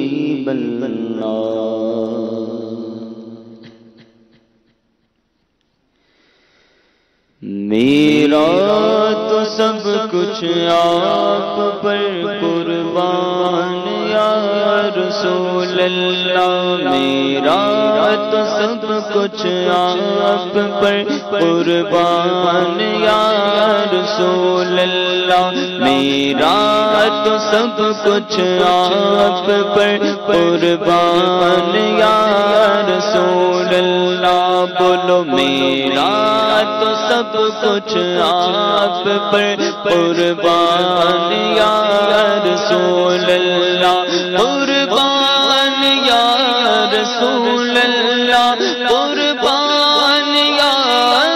حبیب اللہ میرا تو سب کچھ آپ پر قربان یا رسول اللہ میرا تو سب کچھ آپ پر قربان یا رسول اللہ میرا تو سب کچھ آپ پر قربان یا رسول اللہ بولو میرا تو سب کچھ آپ پر قربان یا رسول اللہ قربان یا رسول اللہ قربان یا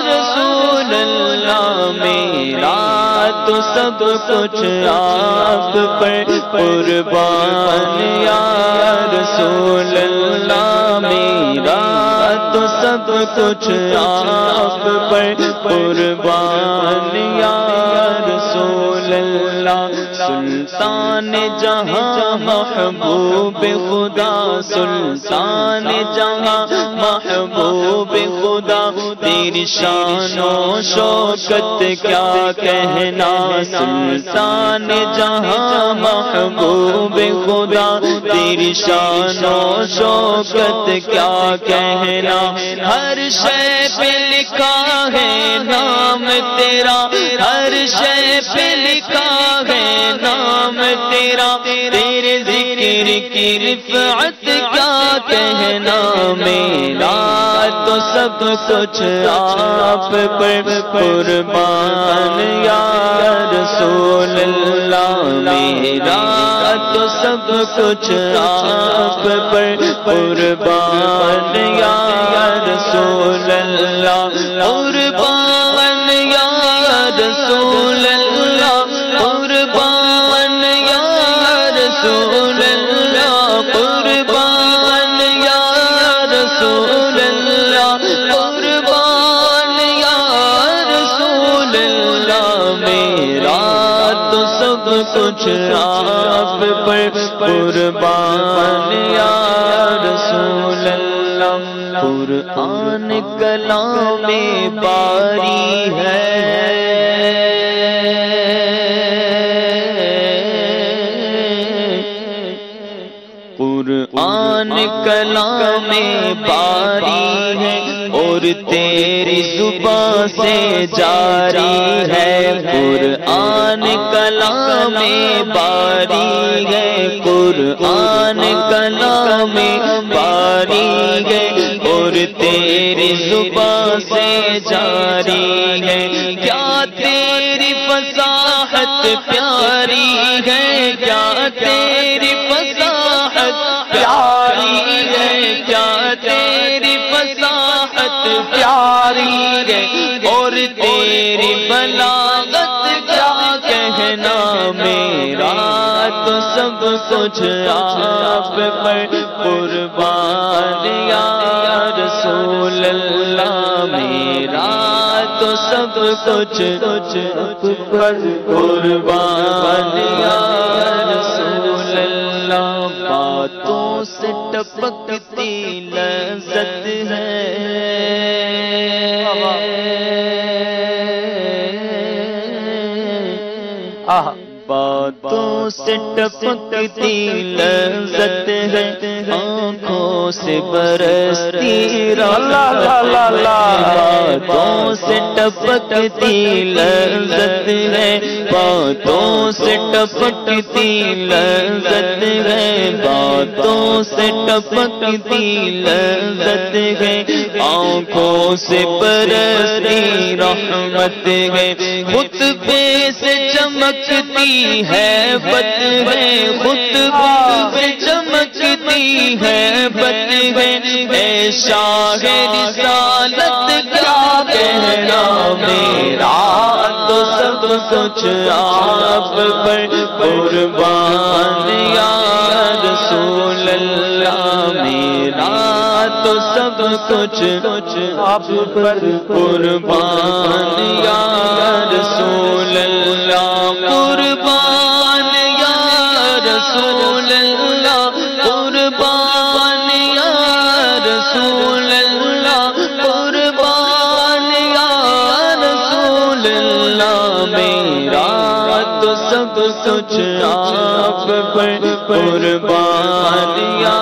رسول اللہ میرا تو سب کچھ آپ پر قربان یا رسول اللہ میرا تو سب کچھ آپ پر قربان یا رسول اللہ سلطان جہاں محبوب خدا سلطان جہاں محبوب خدا تیری شان و شوکت کیا کہنا سلطان جہاں محبوب خدا تیری شان و شوکت کیا کہنا ہر شے پہ لکھا ہے نام تیرا ہر شے پہ لکھا ہے نام تیرا تیرے ذکر کی رفعت کیا کہنا میرا تو سب کچھ آپ پر قربان یا رسول اللہ میرا تو سب کچھ آپ پر قربان یا رسول اللہ قربان یا رسول اللہ قربان یا رسول اللہ قربان یا رسول اللہ قربان یا رسول اللہ میرا تو سب کچھ آپ پر قربان یا رسول اللہ قرآن کلام باری ہے قرآن کلام باری ہے اور تیری زبان سے جاری ہے قرآن کلام باری ہے قرآن کلام باری ہے اور تیری زبان سے جاری ہے کیا تیری فصاحت پیاری ہے کیا تیری فصاحت پیاری ہے کیا تیری فصاحت پیاری ہے اور تیری بلاغت کیا کہنا میرا تو سب کچھ آپ پر قربان یا رسول اللہ میرا تو سب کچھ آپ پر قربان یا رسول اللہ باتوں سے ٹپکتی لذت ہے باتوں سے ٹپکتی لذت ہے آنکھوں سے برستی باتوں سے ٹپکتی لذت ہے باتوں سے ٹپکتی لذت ہے باتوں سے ٹپکتی لذت ہے آنکھوں سے برستی رحمت ہے خطبے سے چمکتی ہے بت ہے خطبہ سے چمکتی ہے بت ہے اے شاہ رسالت کیا کہنا میرا تو سب کچھ آپ پر قربان یا رسول اللہ میرا تو سب کچھ آپ پر قربان یا رسول اللہ قربان یا رسول اللہ قربان یا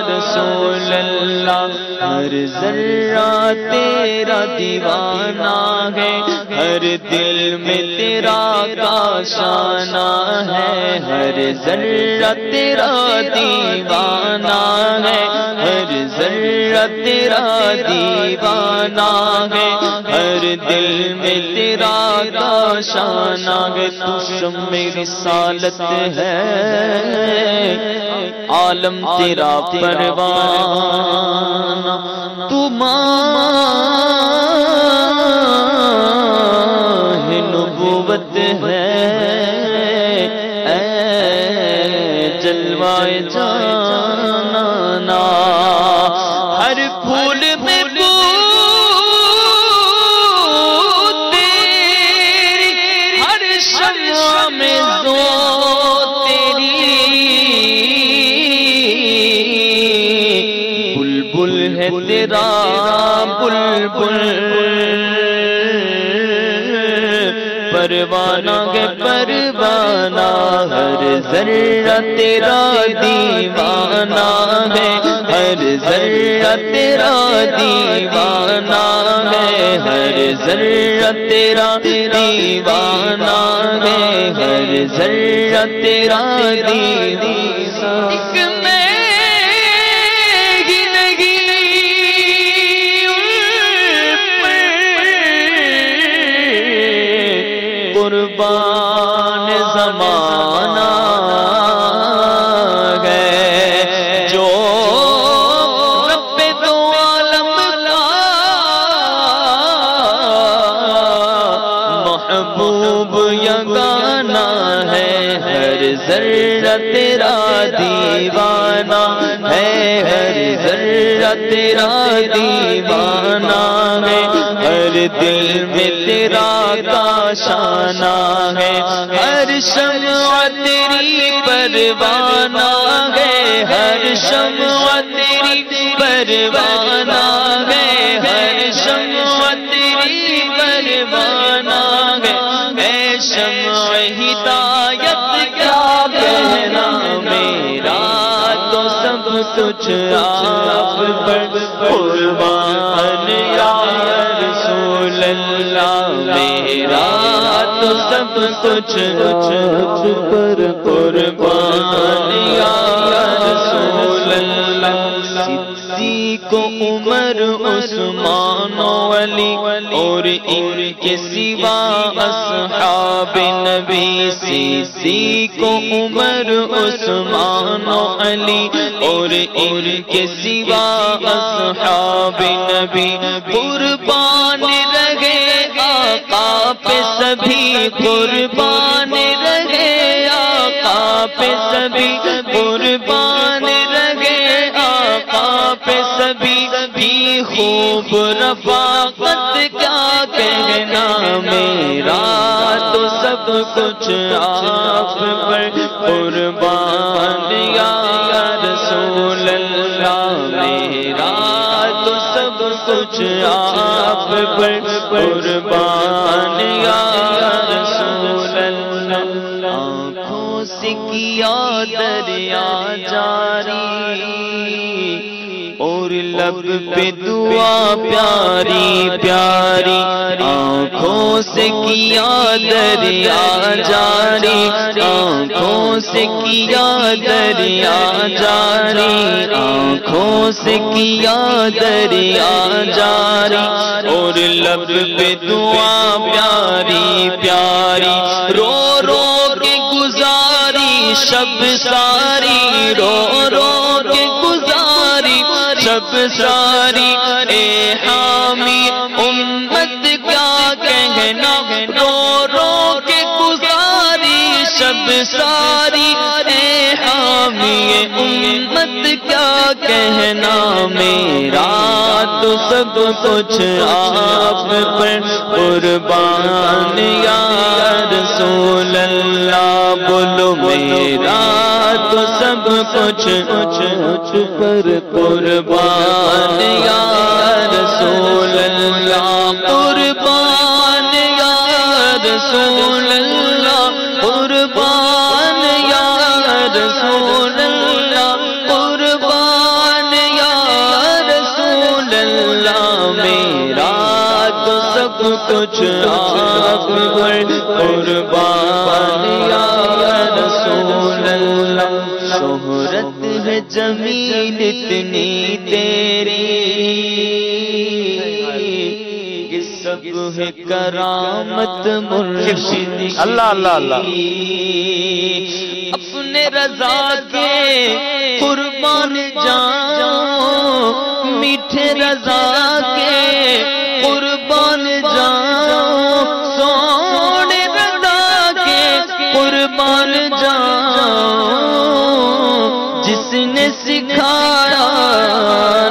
رسول اللہ ہر ذرہ تیرا دیوانہ ہے ہر دل میں تیرا کاشانہ ہے ہر ذرہ تیرا دیوانہ ہے ہر ذرہ تیرا دیوانہ ہے ہر دل میں تیرا کاشانہ ہے تو شمع رسالت ہے عالم تیرا پروانہ تو ماہ نبوت ہے اے جلوہ جانانا ہر پھول میں بو تیری ہر شمع میں زو تیری بلبل ہے تیرا بلبل پروانہ ہے پروانہ ہر ذرہ تیرا دیوانہ ہے ہر ذرہ تیرا دیوانہ ہے ہر ذرہ تیرا دیوانہ ہے ہر ذرہ تیرا دیوانہ قربان زمانہ ہے جو رب دو عالم کا محبوب یگانہ ہے ہر ذرہ تیرا دیوانہ ہے ہر ذرہ تیرا دیوانہ ہے ہر دل میں تیرا کاشانہ ہے ہر شمع تیری پروانہ ہے ہر شمع تیری پروانہ ہے ہر شمع تیری پروانہ ہے اے شمع ہدایت کیا کہنا میرا تو سب کچھ آپ پر قربان یا رسول اللہ میرا تو سب کچھ پر قربان یا رسول اللہ صدیق عمر عثمان و علی اور ان کے سوا اصحاب نبی صدیق عمر عثمان و علی اور ان کے سوا اصحاب نبی قربان رہے آقا پہ سبھی قربان رہے آقا پہ سبھی قربان رہے آقا پہ سبھی بھی خوب رفاقت کیا کہنا میرا تو سب کچھ آپ پر قربان یا رسول اللہ میرا تو سب کچھ آپ پر قربان یا رسول اللہ آنکھوں سے کیا دریا جاری اور لب پہ دعا پیاری پیاری آنکھوں سے کیا دریا جاری آنکھوں سے کیا دریا جاری آنکھوں سے کیا دریا جاری اور لب پہ دعا پیاری پیاری رو رو کے گزاری شب ساری رو رو کے گزاری شب ساری اے حامی امت کیا کہنا رو رو کے گزاری شب ساری اے حامی امت کیا کہنا میرا تو سب کچھ آپ پر قربان یا رسول اللہ بولو میرا تو سب کچھ پر قربان یا رسول اللہ قربان یا رسول اللہ قربان یا رسول کچھ آپ پر قربان یا رسول اللہ شہرت ہے جمیل اتنی تیری یہ سب ہے کرامت مرشد اللہ اللہ اللہ اپنے رضا کے قربان جاؤ میٹھے رضا کے قربان جاؤ سونے رضا کے قربان جاؤ جس نے سکھایا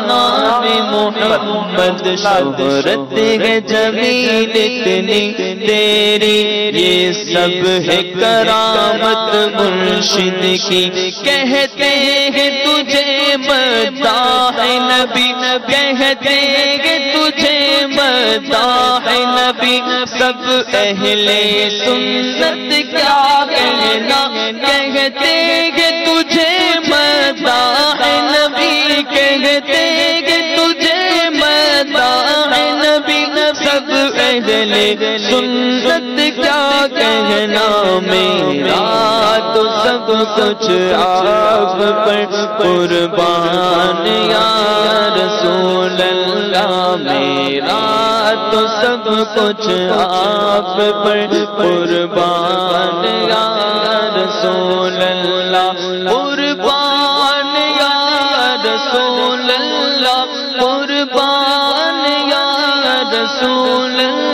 نام محمد شہرت ہے جمیل اتنی تیری یہ سب ہے کرامت مرشد کی کہتے ہیں تجھے مداح نبی کہتے ہیں تجھے مداح نبی سب اہل سنت کیا کہنا کہتے ہیں تجھے مداح نبی کہتے ہیں تجھے مداح نبی سب اہل سنت کیا کہنا میرا تو سب کچھ آپ پر قربان یا رسول اللہ میرا تو سب کچھ آپ پر قربان یا رسول اللہ قربان یا رسول اللہ قربان یا رسول اللہ